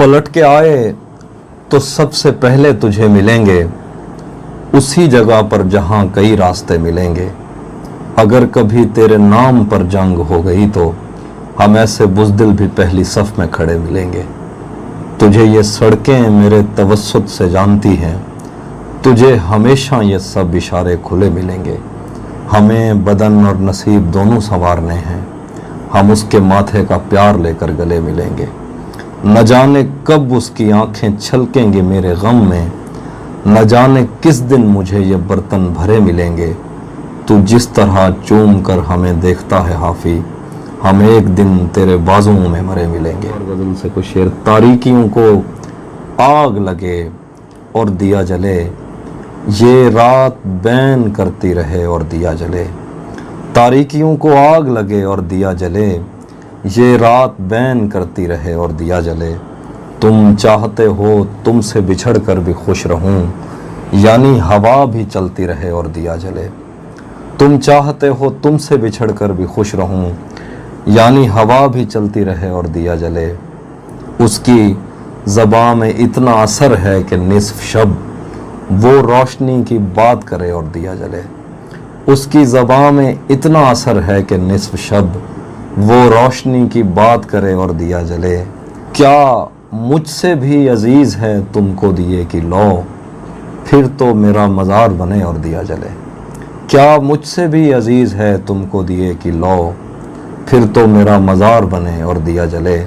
पलट के आए तो सबसे पहले तुझे मिलेंगे, उसी जगह पर जहां कई रास्ते मिलेंगे। अगर कभी तेरे नाम पर जंग हो गई तो हम ऐसे बुज़दिल भी पहली सफ में खड़े मिलेंगे। तुझे ये सड़कें मेरे तवस्सुत से जानती हैं, तुझे हमेशा ये सब इशारे खुले मिलेंगे। हमें बदन और नसीब दोनों संवारने हैं, हम उसके माथे का प्यार लेकर गले मिलेंगे। न जाने कब उसकी आंखें छलकेंगी मेरे गम में, न जाने किस दिन मुझे ये बर्तन भरे मिलेंगे। तू जिस तरह चूम कर हमें देखता है हाफी, हम एक दिन तेरे बाजुओं में मरे मिलेंगे। और गज़ल से कुछ शेर। तारीकियों को आग लगे और दिया जले, ये रात बैन करती रहे और दिया जले। तारीकियों को आग लगे और दिया जले, ये रात बैन करती रहे और दिया जले। तुम चाहते हो तुमसे बिछड़ कर भी खुश रहूं, यानी हवा भी चलती रहे और दिया जले। तुम चाहते हो तुमसे बिछड़ कर भी खुश रहूं, यानी हवा भी चलती रहे और दिया जले। उसकी ज़बां में इतना असर है कि निस्फ शब वो रोशनी की बात करे और दिया जले। उसकी ज़बां में इतना असर है कि निस्फ शब वो रोशनी की बात करे और दिया जले। क्या मुझसे भी अजीज़ है तुमको दिए कि लो, फिर तो मेरा मज़ार बने और दिया जले। क्या मुझसे भी अजीज़ है तुमको दिए कि लो, फिर तो मेरा मज़ार बने और दिया जले।